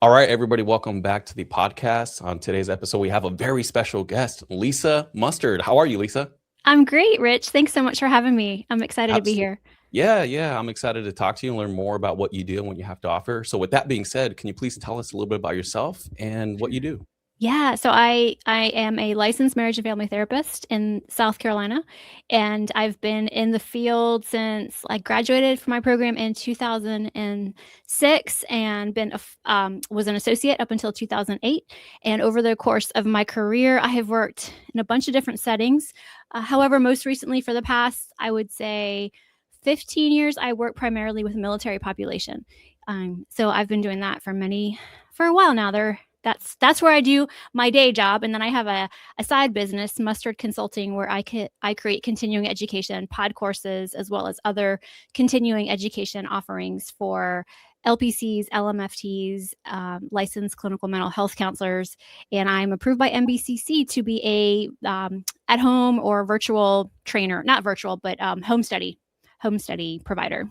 All right, everybody, welcome back to the podcast. On today's episode, we have a very special guest, Lisa Mustard. How are you, Lisa? I'm great, Rich. Thanks so much for having me. I'm excited to be Absolutely. here. Yeah. I'm excited to talk to you and learn more about what you do and what you have to offer. So, with that being said, can you please tell us a little bit about yourself and what you do? Yeah, so I am a licensed marriage and family therapist in South Carolina, and I've been in the field since I graduated from my program in 2006 and was an associate up until 2008. And over the course of my career, I have worked in a bunch of different settings. However, most recently for the past, I would say 15 years, I work primarily with military population. So I've been doing that for a while now. That's where I do my day job, and then I have a side business, Mustard Consulting, where I create continuing education pod courses as well as other continuing education offerings for LPCs, LMFTs, licensed clinical mental health counselors, and I'm approved by NBCC to be a at home or virtual trainer, not virtual, but home study provider.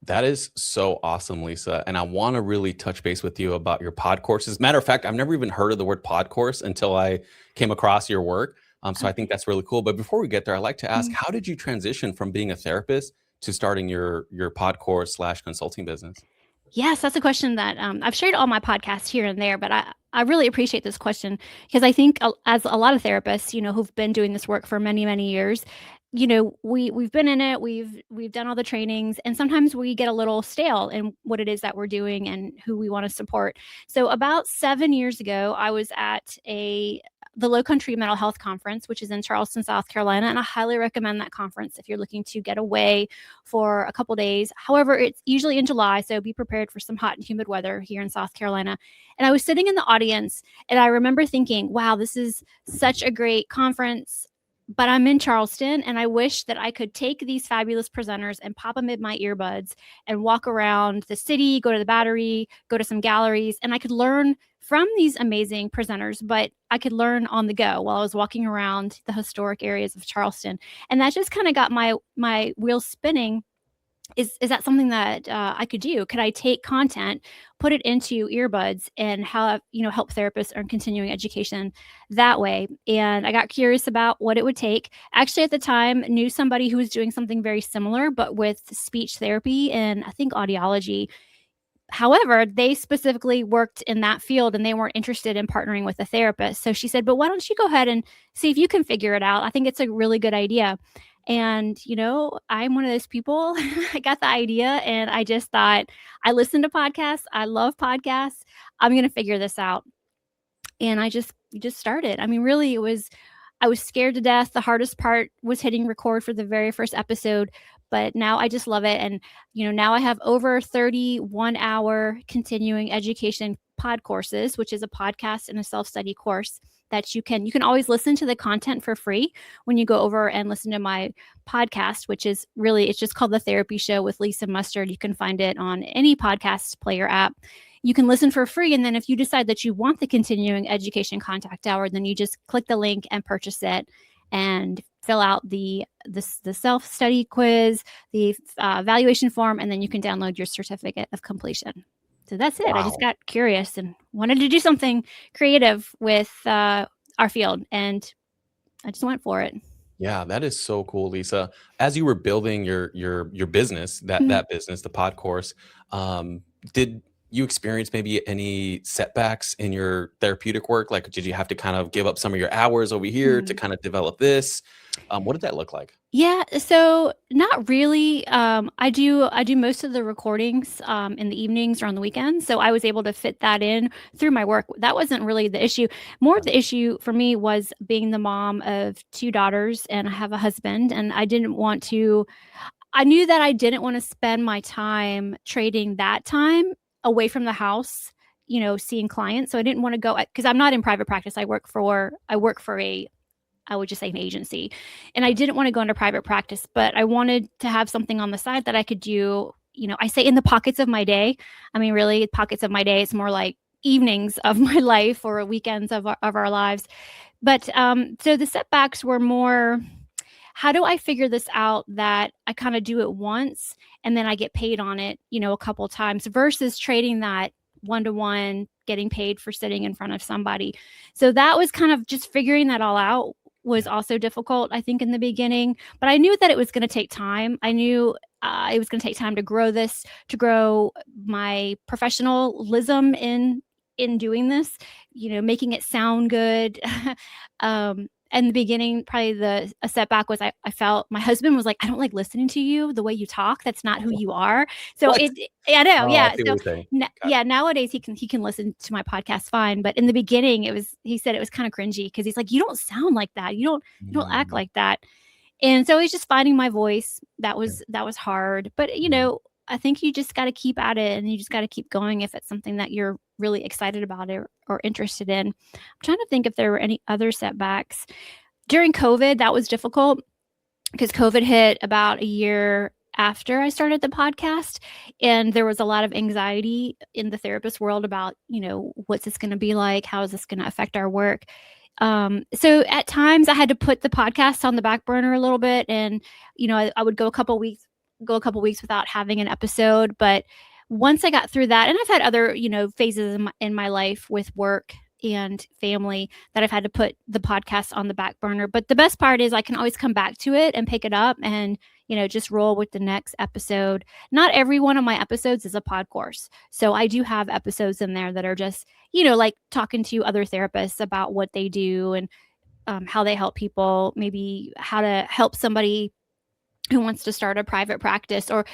That is so awesome, Lisa. And I want to really touch base with you about your pod courses. Matter of fact, I've never even heard of the word pod course until I came across your work. So I think Okay. that's really cool. But before we get there, I'd like to ask, Mm. how did you transition from being a therapist to starting your pod course slash consulting business? Yes, that's a question that I've shared on my podcast here and there, but I really appreciate this question because I think as a lot of therapists, who've been doing this work for many, many years, we've been in it, we've done all the trainings, and sometimes we get a little stale in what it is that we're doing and who we want to support. So about 7 years ago, I was at the Low Country Mental Health Conference, which is in Charleston, South Carolina, and I highly recommend that conference if you're looking to get away for a couple days. However, it's usually in July, so be prepared for some hot and humid weather here in South Carolina. And I was sitting in the audience, and I remember thinking, wow, this is such a great conference. But I'm in Charleston, and I wish that I could take these fabulous presenters and pop them in my earbuds and walk around the city, go to the Battery, go to some galleries, and I could learn from these amazing presenters, but I could learn on the go while I was walking around the historic areas of Charleston. And that just kind of got my wheels spinning. Is that something that I could do? Could I take content, put it into earbuds, and help therapists earn continuing education that way? And I got curious about what it would take. Actually, at the time, knew somebody who was doing something very similar, but with speech therapy and I think audiology. However, they specifically worked in that field and they weren't interested in partnering with a therapist. So she said, but why don't you go ahead and see if you can figure it out? I think it's a really good idea. And, I'm one of those people. I got the idea and I just thought, I listen to podcasts. I love podcasts. I'm going to figure this out. And I just started. I mean, really, I was scared to death. The hardest part was hitting record for the very first episode, but now I just love it. And, now I have over 31-hour continuing education pod courses, which is a podcast and a self-study course that you can always listen to the content for free when you go over and listen to my podcast, which is really, it's just called The Therapy Show with Lisa Mustard. You can find it on any podcast player app. You can listen for free. And then if you decide that you want the continuing education contact hour, then you just click the link and purchase it and fill out the self-study quiz, the evaluation form, and then you can download your certificate of completion. So that's it. I just Wow. got curious and wanted to do something creative with our field, and I just went for it. Yeah, that is so cool, Lisa. As you were building your business, Mhm. that business, the pod course, did you experience maybe any setbacks in your therapeutic work? Like, did you have to kind of give up some of your hours over here to Mm. kind of develop this? What did that look like? Yeah, so not really. I do most of the recordings in the evenings or on the weekends, so I was able to fit that in through my work. That wasn't really the issue. More of Yeah. the issue for me was being the mom of two daughters, and I have a husband, and I didn't want to. I knew that I didn't want to spend my time trading that time away from the house, seeing clients. So I didn't want to go because I'm not in private practice. I work for a I would just say an agency. And I Yeah. didn't want to go into private practice, but I wanted to have something on the side that I could do, I say in the pockets of my day. I mean, really, pockets of my day. It's more like evenings of my life or weekends of our lives. But so the setbacks were more, how do I figure this out that I kind of do it once and then I get paid on it, a couple times versus trading that one-to-one, getting paid for sitting in front of somebody. So that was kind of just figuring that all out was also difficult, I think, in the beginning. But I knew that it was going to take time. I knew it was going to take time to grow this, to grow my professionalism in doing this, making it sound good. In the beginning, probably a setback was I felt my husband was like, I don't like listening to you the way you talk. That's not who you are. So What? I know. Oh, I Yeah. see what So you're saying. Got it. yeah, nowadays he can listen to my podcast fine. But in the beginning, he said it was kind of cringy because he's like, you don't sound like that. You don't act Mm, like that. And so he's just finding my voice. That yeah. was hard. But Mm. I think you just got to keep at it, and you just got to keep going if it's something that you're really excited about or interested in. I'm trying to think if there were any other setbacks. During COVID, that was difficult because COVID hit about a year after I started the podcast. And there was a lot of anxiety in the therapist world about, what's this going to be like? How is this going to affect our work? So at times I had to put the podcast on the back burner a little bit. And, I would go a couple weeks without having an episode. But once I got through that, and I've had other, phases in my life with work and family that I've had to put the podcast on the back burner. But the best part is I can always come back to it and pick it up and, just roll with the next episode. Not every one of my episodes is a pod course. So I do have episodes in there that are just, like talking to other therapists about what they do and how they help people, maybe how to help somebody who wants to start a private practice, or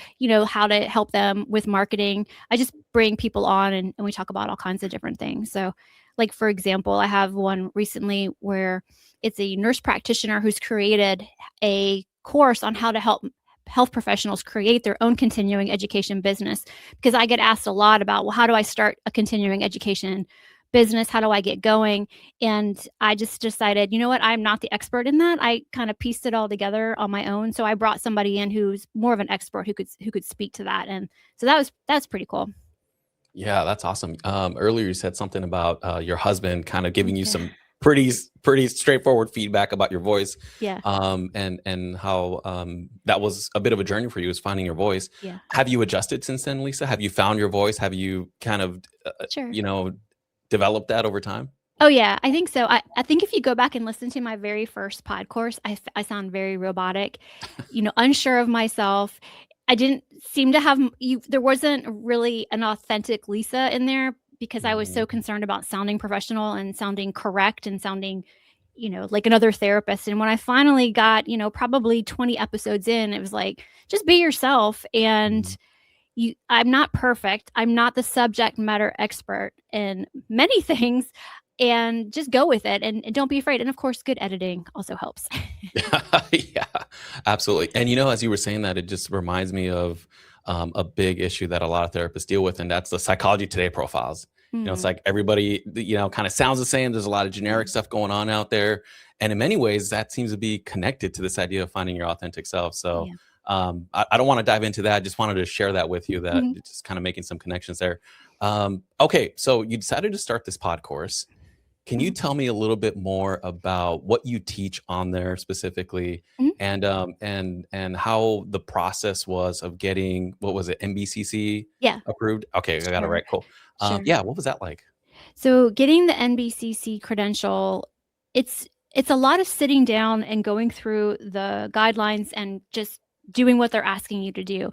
how to help them with marketing. I just bring people on and we talk about all kinds of different things. So like, for example, I have one recently where it's a nurse practitioner who's created a course on how to help health professionals create their own continuing education business, because I get asked a lot about, well, how do I start a continuing education business? How do I get going? And I just decided, you know what, I'm not the expert in that. I kind of pieced it all together on my own. So I brought somebody in who's more of an expert who could speak to that. And so that's pretty cool. Yeah, that's awesome. Earlier you said something about your husband kind of giving you Yeah. some pretty straightforward feedback about your voice, Yeah. and how that was a bit of a journey for you, is finding your voice. Yeah. Have you adjusted since then, Lisa? Have you found your voice? Have you kind of, Sure. developed that over time? Oh yeah, I think so. I think if you go back and listen to my very first pod course, I sound very robotic, unsure of myself. I didn't seem to have there wasn't really an authentic Lisa in there because I was so Mm, concerned about sounding professional and sounding correct and sounding, like another therapist. And when I finally got, probably 20 episodes in, it was like, just be yourself. mm. And I'm not perfect. I'm not the subject matter expert in many things, and just go with it and don't be afraid. And of course, good editing also helps. Yeah, absolutely. And as you were saying that, it just reminds me of a big issue that a lot of therapists deal with, and that's the Psychology Today profiles. It's Mm, like everybody, kind of sounds the same. There's a lot of generic yeah. stuff going on out there, and in many ways, that seems to be connected to this idea of finding your authentic self. So, Yeah. I don't want to dive into that. I just wanted to share that with you. That Mhm. it's just kind of making some connections there. Okay, so you decided to start this pod course. Can you Mhm. tell me a little bit more about what you teach on there specifically, Mhm. and how the process was of getting, what was it, NBCC Yeah. approved? Okay, I got it Sure. right. Cool. Sure. Yeah, what was that like? So getting the NBCC credential, it's a lot of sitting down and going through the guidelines and just doing what they're asking you to do.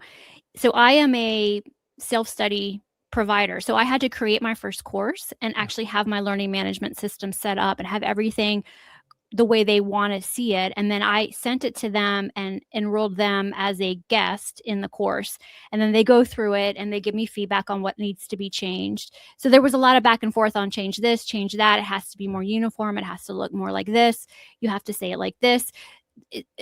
So I am a self-study provider. So I had to create my first course and Yeah. actually have my learning management system set up and have everything the way they want to see it. And then I sent it to them and enrolled them as a guest in the course. And then they go through it and they give me feedback on what needs to be changed. So there was a lot of back and forth on change this, change that. It has to be more uniform. It has to look more like this. You have to say it like this.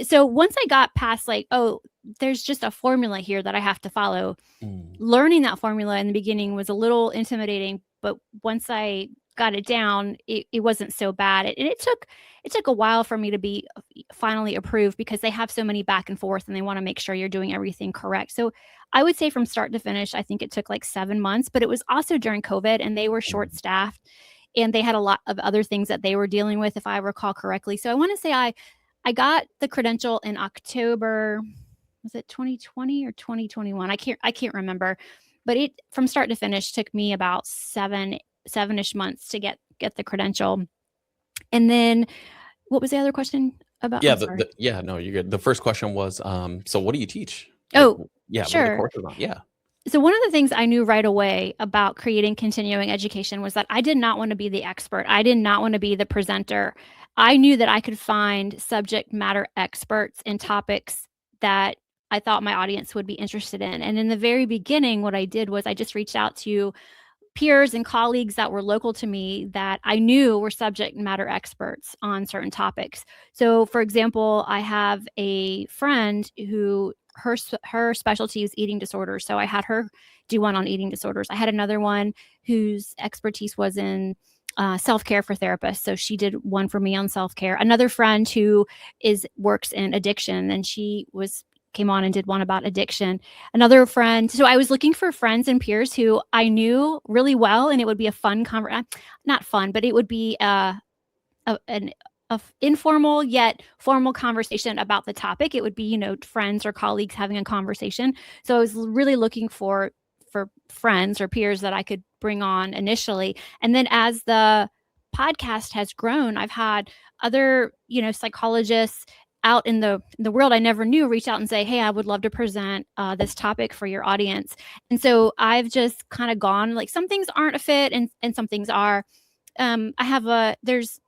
So once I got past like, oh, there's just a formula here that I have to follow, Mm, learning that formula in the beginning was a little intimidating, but once I got it down, it wasn't so bad. And it took a while for me to be finally approved because they have so many back and forth and they want to make sure you're doing everything correct. So I would say from start to finish, I think it took like 7 months, but it was also during COVID and they were short mm. staffed and they had a lot of other things that they were dealing with, if I recall correctly. So I want to say I got the credential in October, was it 2020 or 2021? I can't remember. but it from start to finish took me about seven-ish months to get the credential. And then what was the other question about? Yeah, I'm sorry. no, you're good. The first question was, so what do you teach? Like, Oh, yeah, what are the sure. courses on? Yeah. So one of the things I knew right away about creating continuing education was that I did not want to be the expert. I did not want to be the presenter. I knew that I could find subject matter experts in topics that I thought my audience would be interested in. And in the very beginning, what I did was I just reached out to peers and colleagues that were local to me that I knew were subject matter experts on certain topics. So, for example, I have a friend who her specialty is eating disorders. So I had her do one on eating disorders. I had another one whose expertise was in self-care for therapists. So she did one for me on self-care. Another friend who works in addiction, and she came on and did one about addiction. Another friend. So I was looking for friends and peers who I knew really well, and it would be a fun not fun, but it would be an informal yet formal conversation about the topic. It would be, friends or colleagues having a conversation. So I was really looking for friends or peers that I could bring on initially. And then as the podcast has grown, I've had other, psychologists out in the world I never knew reach out and say, hey, I would love to present this topic for your audience. And so I've just kind of gone, like, some things aren't a fit and some things are. There's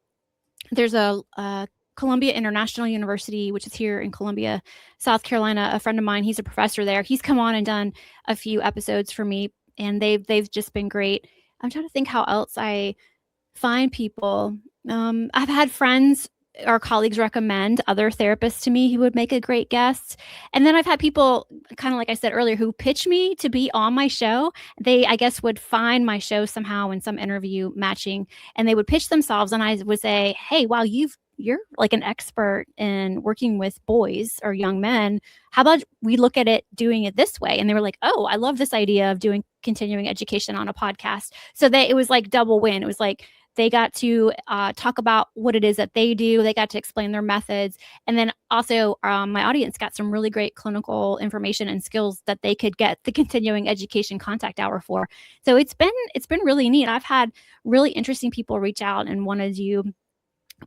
a Columbia International University, which is here in Columbia, South Carolina. A friend of mine, he's a professor there. He's come on and done a few episodes for me, and they've just been great. I'm trying to think how else I find people. I've had friends or colleagues recommend other therapists to me who would make a great guest. And then I've had people, kind of like I said earlier, who pitch me to be on my show. They, I guess, would find my show somehow in some interview matching, and they would pitch themselves. And I would say, hey, wow, you're like an expert in working with boys or young men. How about we look at it doing it this way? And they were like, oh, I love this idea of doing continuing education on a podcast. So it was like double win. It was like, they got to talk about what it is that they do. They got to explain their methods. And then also my audience got some really great clinical information and skills that they could get the continuing education contact hour for. So it's been really neat. I've had really interesting people reach out and want to do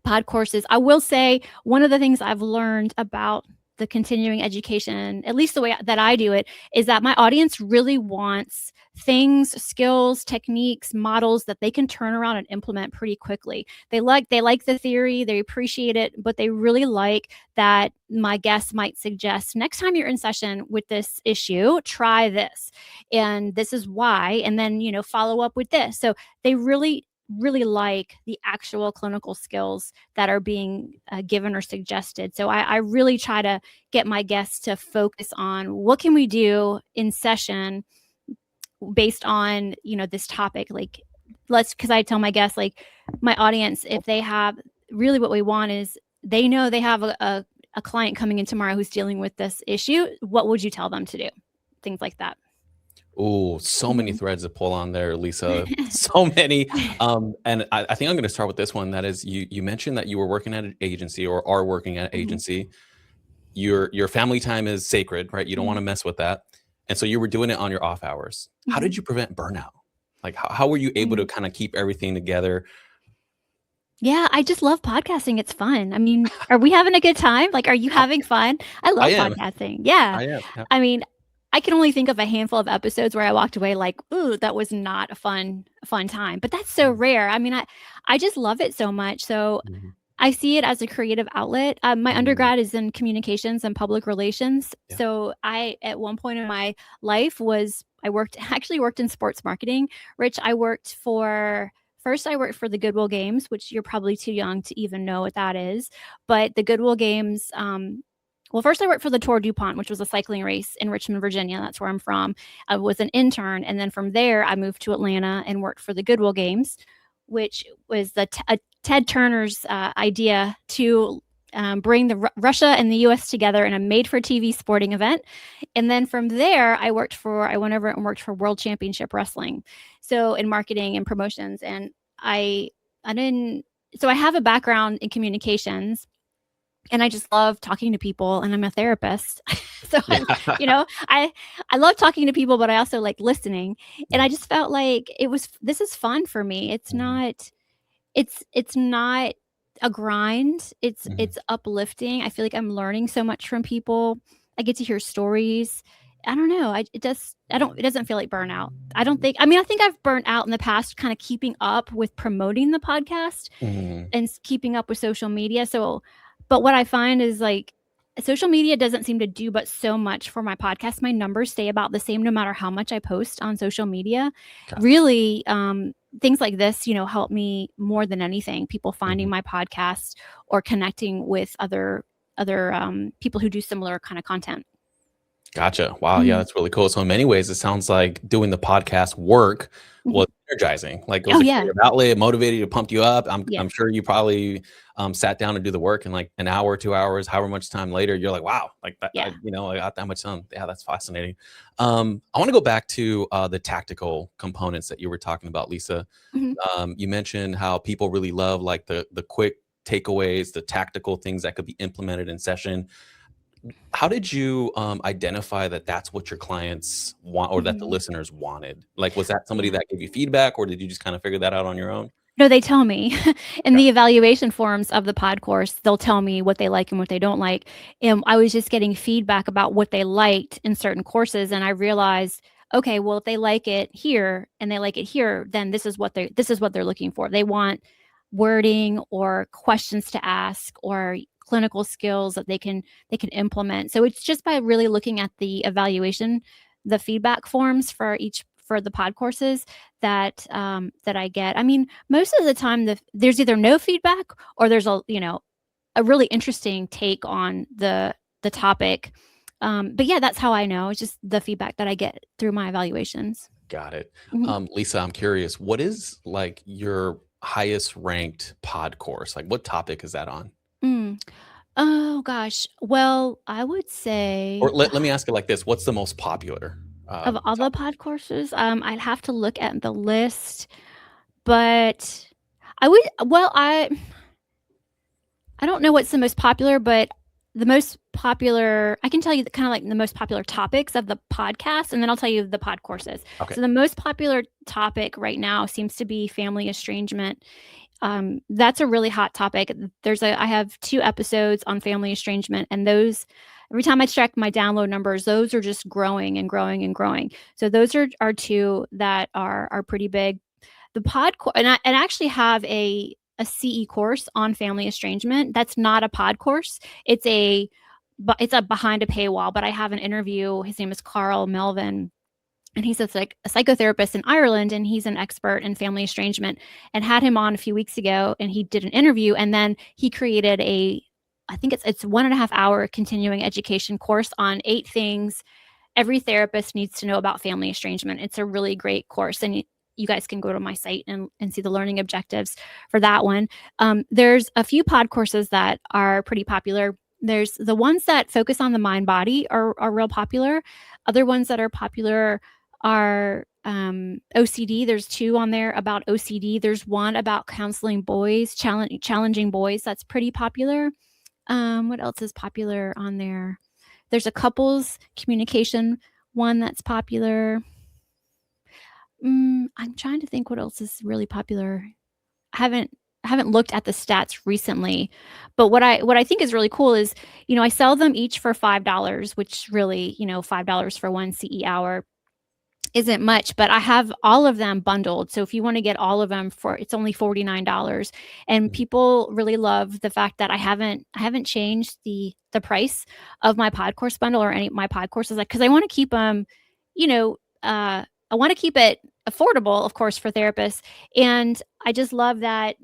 pod courses. I will say one of the things I've learned about the continuing education, at least the way that I do it, is that my audience really wants things, skills, techniques, models that they can turn around and implement pretty quickly. They like the theory, they appreciate it, but they really like that my guests might suggest, next time you're in session with this issue, try this. And this is why, and then, follow up with this. So they really like the actual clinical skills that are being given or suggested. So I really try to get my guests to focus on what can we do in session based on, this topic. Like, because I tell my guests, like, my audience, if they have, really what we want is they know they have a client coming in tomorrow who's dealing with this issue. What would you tell them to do? Things like that. Oh, so many threads to pull on there, Lisa. So many. And I think I'm going to start with this one. That is, you mentioned that you were working at an agency or are working at an agency. Your family time is sacred, right? You don't want to mess with that. And so you were doing it on your off hours. How did you prevent burnout? Like, how were you able to kind of keep everything together? Yeah, I just love podcasting. It's fun. I mean, are we having a good time? Like, are you having fun? I love podcasting. Yeah. I am. Yeah. I mean, I can only think of a handful of episodes where I walked away like, ooh, that was not a fun time. But that's so rare. I mean, I just love it so much. So I see it as a creative outlet. My undergrad is in communications and public relations. Yeah. So at one point in my life I actually worked in sports marketing. Rich, First, I worked for the Goodwill Games, which you're probably too young to even know what that is. But the Goodwill Games, first I worked for the Tour DuPont, which was a cycling race in Richmond, Virginia. That's where I'm from. I was an intern. And then from there, I moved to Atlanta and worked for the Goodwill Games, which was Ted Turner's idea to bring Russia and the U.S. together in a made-for-TV sporting event. And then from there, I went over and worked for World Championship Wrestling, so in marketing and promotions. And I have a background in communications, and I just love talking to people, and I'm a therapist. So Yeah. I love talking to people, but I also like listening. And Mm, I just felt like this is fun for me. mhm, It's not a grind. mhm. It's uplifting. I feel like I'm learning so much from people. I get to hear stories. I don't know. It doesn't feel like burnout. I think I've burnt out in the past kind of keeping up with promoting the podcast Mhm. and keeping up with social media. So, but what I find is like social media doesn't seem to do but so much for my podcast. My numbers stay about the same no matter how much I post on social media. Gotcha. Really, things like this, help me more than anything. People finding Mhm. my podcast or connecting with other people who do similar kind of content. Gotcha. Wow. Yeah, Mhm. that's really cool. So in many ways, it sounds like doing the podcast work Mhm. was energizing. Like it was Oh a yeah, creative outlet, motivated you, pumped you up. I'm yes, sure you probably sat down and do the work in like an hour, 2 hours, however much time later. You're like, wow, like that. yeah. I got that much done. Yeah, that's fascinating. I want to go back to the tactical components that you were talking about, Lisa. Mhm. You mentioned how people really love like the quick takeaways, the tactical things that could be implemented in session. How did you identify that that's what your clients want or that the Mhm. listeners wanted? Like, was that somebody Yeah. that gave you feedback or did you just kind of figure that out on your own? No, they tell me. In Okay. the evaluation forms of the pod course, they'll tell me what they like and what they don't like. And I was just getting feedback about what they liked in certain courses, and I realized, okay, well, if they like it here and they like it here, then this is what they're looking for. They want wording or questions to ask or clinical skills that they can implement. So it's just by really looking at the evaluation, the feedback forms for the pod courses that I get. I mean, most of the time, there's either no feedback or there's a really interesting take on the topic. But yeah, that's how I know. It's just the feedback that I get through my evaluations. Got it. Mhm. Lisa, I'm curious, what is like your highest ranked pod course? Like, what topic is that on? Mm. Oh gosh. Well, I would Or say let me ask it like this: what's the most popular of all the topic? pod courses, I'd have to look at the list, but I would. Well, I don't know what's the most popular, but the most popular I can tell you kind of like the most popular topics of the podcast, and then I'll tell you the pod courses. Okay. So the most popular topic right now seems to be family estrangement. That's a really hot topic. I have 2 episodes on family estrangement, and those every time I check my download numbers, those are just growing and growing and growing. So those are two that are pretty big. And I actually have a CE course on family estrangement. That's not a pod course. It's a behind a paywall, but I have an interview. His name is Carl Melvin, and he's like a psychotherapist in Ireland, and he's an expert in family estrangement, and had him on a few weeks ago, and he did an interview, and then he created I think it's 1.5 hour continuing education course on 8 things every therapist needs to know about family estrangement. It's a really great course, and you guys can go to my site and see the learning objectives for that one. There's a few pod courses that are pretty popular. There's the ones that focus on the mind body are real popular. Other ones that are popular are OCD. There's 2 on there about OCD. There's one about counseling boys, challenging boys. That's pretty popular. What else is popular on there? There's a couples communication one that's popular. I'm trying to think what else is really popular. I haven't looked at the stats recently, but what I think is really cool is, I sell them each for $5, which really, $5 for one CE hour isn't much, but I have all of them bundled. So if you want to get all of them for it's only $49. And Mhm. people really love the fact that I haven't changed the price of my pod course bundle or any of my pod courses, like, because I want to keep them, you know, I want to keep it affordable, of course, for therapists. And I just love that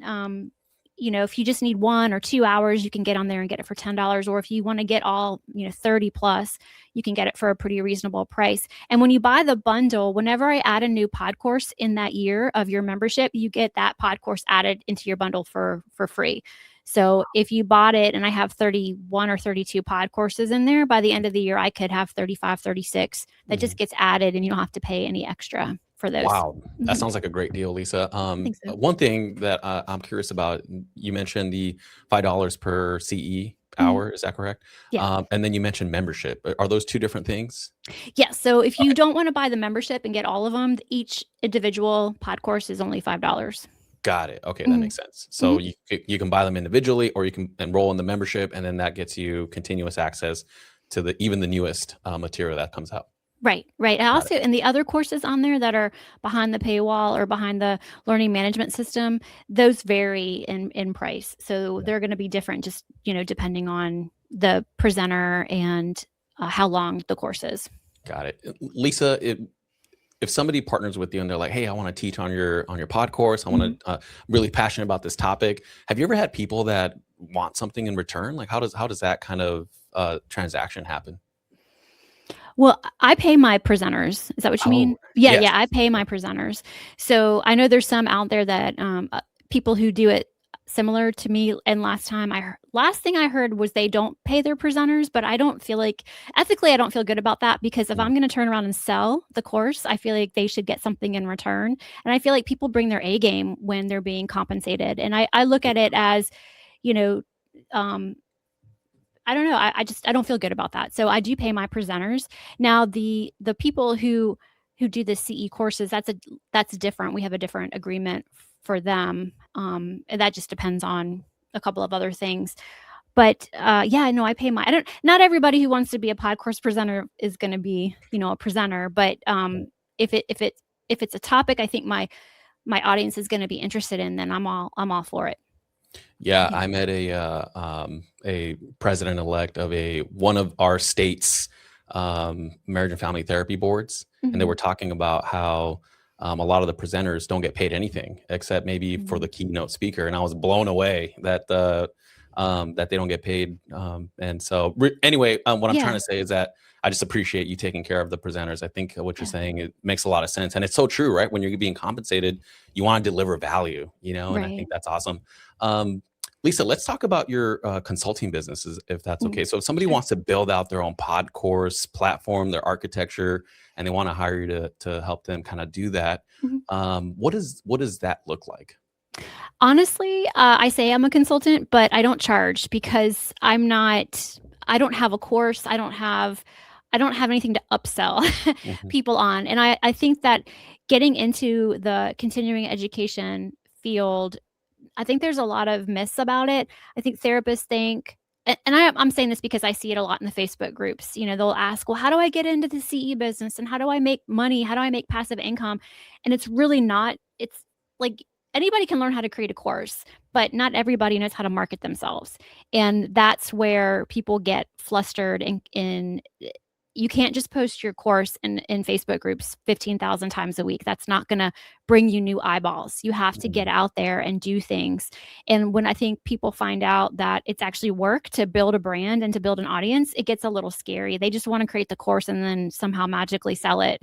if you just need 1 or 2 hours, you can get on there and get it for $10. Or if you want to get all, 30 plus, you can get it for a pretty reasonable price. And when you buy the bundle, whenever I add a new pod course in that year of your membership, you get that pod course added into your bundle for free. So if you bought it and I have 31 or 32 pod courses in there, by the end of the year, I could have 35, 36 that just Mhm. gets added and you don't have to pay any extra for those. Wow, that Mhm. sounds like a great deal, Lisa. I think so. One thing that I'm curious about, you mentioned the $5 per CE Mhm. hour. Is that correct? Yeah. And then you mentioned membership. Are those two different things? Yeah, so if you Okay. don't wanna buy the membership and get all of them, each individual pod course is only $5. Got it. Okay, that Mhm, makes sense. So mhm. you can buy them individually, or you can enroll in the membership, and then that gets you continuous access to the even the newest material that comes out. Right, right. I Got it. also and the other courses on there that are behind the paywall or behind the learning management system, those vary in price. So Yeah. they're gonna be different just, depending on the presenter and, how long the course is. Got it. Lisa, if somebody partners with you and they're like, "Hey, I want to teach on your pod course. I Mhm. want to really passionate about this topic." Have you ever had people that want something in return? Like, how does that kind of transaction happen? Well, I pay my presenters. Is that what you Oh, mean? Yeah, yes. yeah, I pay Yeah. my presenters. So, I know there's some out there that, people who do it similar to me, and last thing I heard was they don't pay their presenters, but I don't feel like ethically, I don't feel good about that because if Mm, I'm gonna turn around and sell the course, I feel like they should get something in return, and I feel like people bring their A game when they're being compensated, and I look yeah. at it as, you know, um I don't know, I don't feel good about that, so I do pay my presenters. Now the people who do the CE courses, that's different, we have a different agreement for them, and that just depends on a couple of other things, but, yeah, no, I don't not everybody who wants to be a pod course presenter is gonna be, a presenter, but, if it if it's if it's a topic I think my audience is gonna be interested in, then I'm all for it. Yeah, Yeah. I met a president-elect of one of our state's marriage and family therapy boards, and they Mhm. were talking about how a lot of the presenters don't get paid anything except maybe for the Mhm. keynote speaker, and I was blown away that they don't get paid. And so, anyway, what I'm trying Yeah, to say is that I just appreciate you taking care of the presenters. I think what you're yeah, saying, it makes a lot of sense, and it's so true, right? When you're being compensated, you want to deliver value, and I right. think that's awesome. Um, Lisa, let's talk about your consulting businesses, if that's Mm, okay. So, if somebody sure. wants to build out their own pod course platform, their architecture, and they want to hire you to help them kind of do that, Mhm. what does that look like? Honestly, I say I'm a consultant, but I don't charge because I don't have a course, I don't have anything to upsell Mhm. people on, and I think that getting into the continuing education field, I think there's a lot of myths about it. I think therapists think and I'm saying this because I see it a lot in the Facebook groups, they'll ask, "Well, how do I get into the CE business, and how do I make money? How do I make passive income?" And it's really not it's like anybody can learn how to create a course, but not everybody knows how to market themselves, and that's where people get flustered in you can't just post your course in Facebook groups 15,000 times a week. That's not gonna bring you new eyeballs. You have to get Mhm. out there and do things. And when I think people find out that it's actually work to build a brand and to build an audience, it gets a little scary. They just wanna create the course and then somehow magically sell it.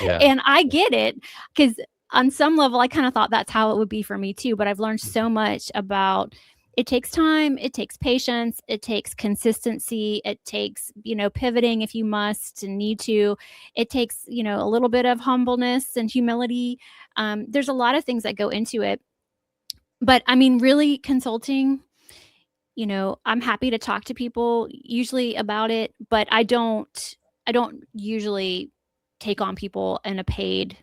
Yeah. And I get it because on some level, I kinda thought that's how it would be for me too, but I've learned so much about it takes time, it takes patience, it takes consistency, it takes, pivoting if you must and need to. It takes, a little bit of humbleness and humility. There's a lot of things that go into it. But I mean, really consulting, I'm happy to talk to people usually about it, but I don't usually take on people in a paid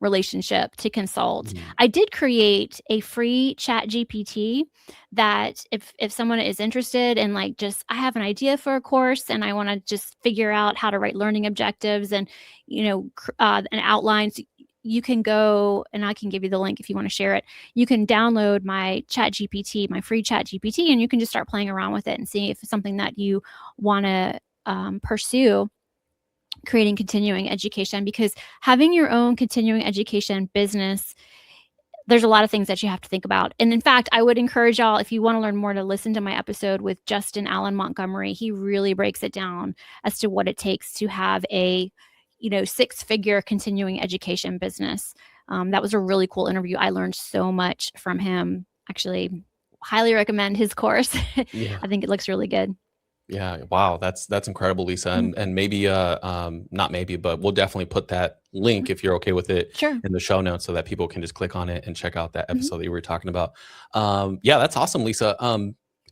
relationship to consult. Mhm. I did create a free chat GPT that if someone is interested in like just I have an idea for a course and I want to just figure out how to write learning objectives and and outlines, you can go and I can give you the link if you want to share it. You can download my chat GPT, my free chat GPT, and you can just start playing around with it and see if it's something that you want to pursue creating continuing education because having your own continuing education business, there's a lot of things that you have to think about. And in fact, I would encourage y'all, if you want to learn more, to listen to my episode with Justin Allen Montgomery. He really breaks it down as to what it takes to have a six-figure continuing education business. That was a really cool interview. I learned so much from him. Actually, highly recommend his course. Yeah. I think it looks really good. Yeah, wow, that's incredible, Lisa, Mhm, and maybe, not maybe, but we'll definitely put that link, mhm. if you're okay with it, Sure. in the show notes so that people can just click on it and check out that Mhm. episode that you were talking about. Yeah, that's awesome, Lisa.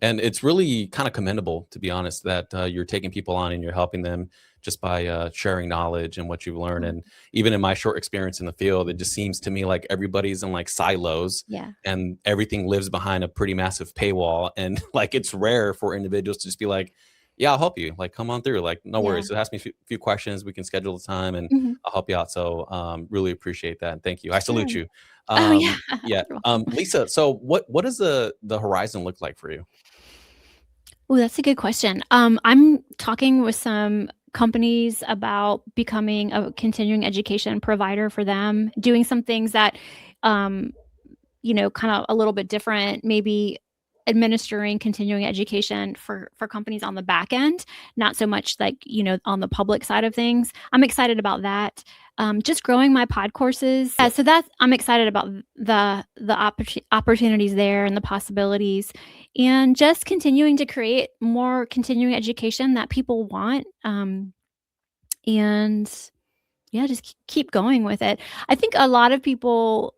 And it's really kind of commendable, to be honest, that you're taking people on and you're helping them just by sharing knowledge and what you've learned. Oh, And even in my short experience in the field, it just seems to me like everybody's in like silos yeah. and everything lives behind a pretty massive paywall. And like it's rare for individuals to just be like, yeah, I'll help you. Like, come on through. Like, no Yeah. worries. Ask me a few questions. We can schedule the time and Mhm. I'll help you out. So, really appreciate that. And thank you. I salute Sure. you. Oh, yeah. Yeah. You're welcome. Lisa, so what does the horizon look like for you? Oh, that's a good question. I'm talking with some companies about becoming a continuing education provider for them, doing some things that, um, kind of a little bit different, maybe administering continuing education for companies on the back end, not so much like, on the public side of things. I'm excited about that. Just growing my pod courses. Yeah, so that's I'm excited about the opportunities there and the possibilities, and just continuing to create more continuing education that people want. And yeah, just keep going with it. I think a lot of people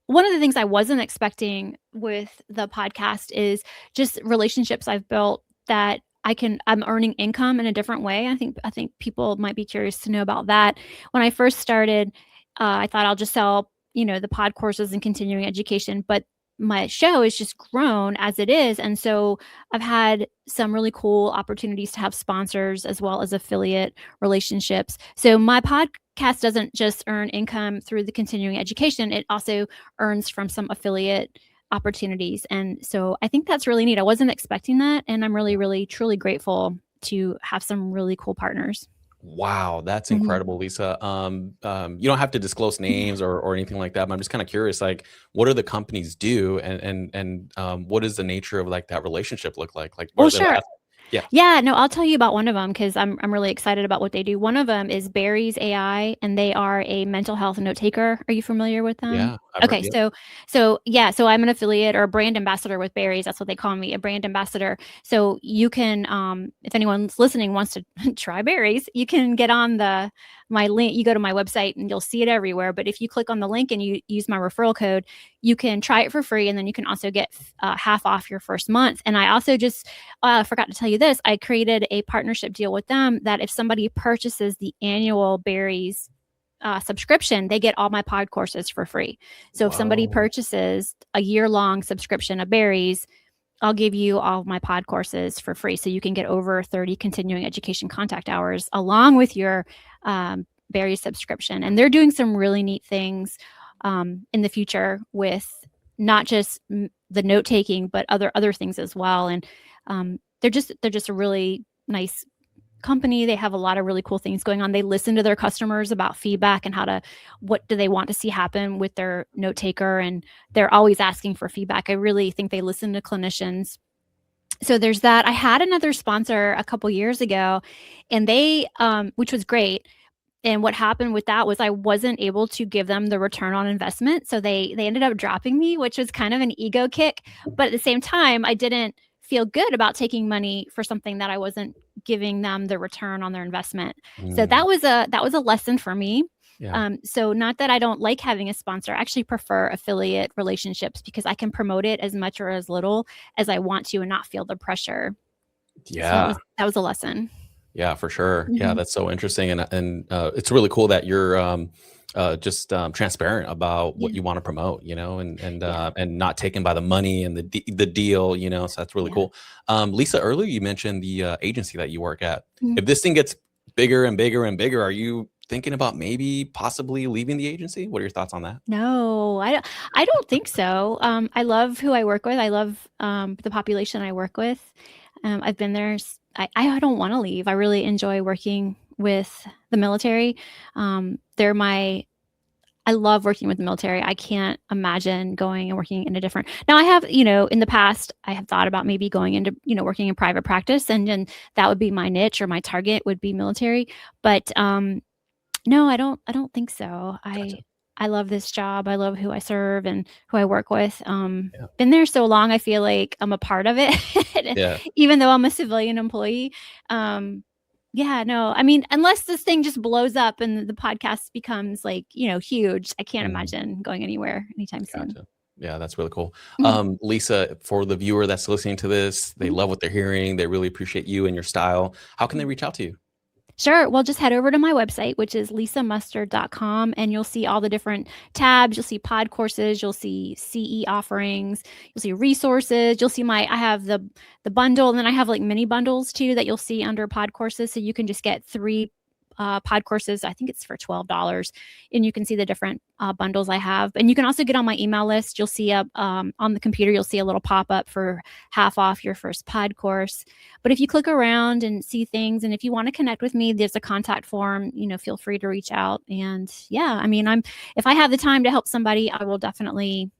one of the things I wasn't expecting with the podcast is just relationships I've built that I'm earning income in a different way. I think people might be curious to know about that. When I first started, I thought I'll just sell, the pod courses and continuing education, but my show has just grown as it is. And so I've had some really cool opportunities to have sponsors as well as affiliate relationships. So my podcast doesn't just earn income through the continuing education, it also earns from some affiliate opportunities. And so I think that's really neat. I wasn't expecting that. And I'm really, really, truly grateful to have some really cool partners. Wow, that's Mhm. incredible, Lisa. You don't have to disclose names or anything like that, but I'm just kind of curious, like, what do the companies do, and what is the nature of like that relationship look like? Like, what Well, are they? sure. Yeah, Yeah, no, I'll tell you about one of them because I'm really excited about what they do. One of them is Barry's AI, and they are a mental health note taker. Are you familiar with them? yeah, I've heard. Okay, Yeah, so I'm an affiliate or a brand ambassador with Barry's. That's what they call me, a brand ambassador. So you can, if anyone's listening wants to try Barry's, you can get on the my link. You go to my website and you'll see it everywhere. But if you click on the link and you use my referral code, you can try it for free, and then you can also get half off your first month. And I also just forgot to tell you this. I created a partnership deal with them that if somebody purchases the annual Berries subscription, they get all my pod courses for free. So if somebody whoa, purchases a year-long subscription of Berries, I'll give you all of my pod courses for free. So you can get over 30 continuing education contact hours along with your Berries subscription. And they're doing some really neat things in the future with not just the note taking, but other things as well. And they're just a really nice company. They have a lot of really cool things going on. They listen to their customers about feedback and what do they want to see happen with their note taker, and they're always asking for feedback. I really think they listen to clinicians. So there's that. I had another sponsor a couple years ago, and they which was great. And what happened with that was I wasn't able to give them the return on investment. So they ended up dropping me, which was kind of an ego kick. But at the same time, I didn't feel good about taking money for something that I wasn't giving them the return on their investment. So mm, that was a lesson for me. yeah, So not that I don't like having a sponsor, I actually prefer affiliate relationships because I can promote it as much or as little as I want to and not feel the pressure. So that yeah. was that was a lesson. Yeah, for sure. Yeah, Mhm. that's so interesting, and it's really cool that you're just transparent about what Yeah. you want to promote, Yeah. and not taken by the money and the deal, So that's really Yeah. cool. Lisa, earlier you mentioned the agency that you work at. Mhm. If this thing gets bigger and bigger and bigger, are you thinking about maybe possibly leaving the agency? What are your thoughts on that? No, I don't think so. I love who I work with. I love, the population I work with. I've been there I don't wanna leave. I really enjoy working with the military. They're my I love working with the military. I can't imagine going and working in a different now I have, in the past, I have thought about maybe going into, working in private practice, and then that would be my niche or my target would be military. But, no, I don't think so. Gotcha. I love this job. I love who I serve and who I work with. Yeah. Been there so long, I feel like I'm a part of it, Yeah. even though I'm a civilian employee. Um, yeah, no, I mean, unless this thing just blows up and the podcast becomes like, huge, I can't Mm. imagine going anywhere anytime soon. Gotcha. Yeah, that's really cool. Mhm, Lisa, for the viewer that's listening to this, they mhm. love what they're hearing. They really appreciate you and your style. How can they reach out to you? Sure. Well, just head over to my website, which is lisamustard.com, and you'll see all the different tabs. You'll see pod courses, you'll see CE offerings, you'll see resources, you'll see I have the bundle, and then I have like mini bundles too that you'll see under pod courses. So you can just get three pod courses. I think it's for $12, and you can see the different bundles I have. And you can also get on my email list. You'll see on the computer, you'll see a little pop up for half off your first pod course. But if you click around and see things, and if you want to connect with me, there's a contact form. Feel free to reach out. And yeah, I mean, if I have the time to help somebody, I will definitely,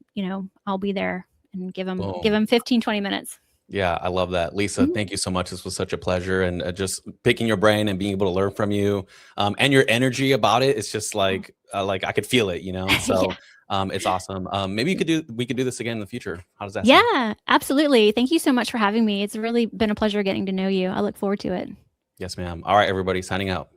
I'll be there and give Boom. them 15, 20 minutes. Yeah, I love that. Lisa, Mhm. thank you so much. This was such a pleasure. And just picking your brain and being able to learn from you, and your energy about it. It's just Oh, like I could feel it, yeah. So it's awesome. Maybe we could do this again in the future. How does that sound? Yeah, absolutely. Thank you so much for having me. It's really been a pleasure getting to know you. I look forward to it. Yes, ma'am. All right, everybody, signing out.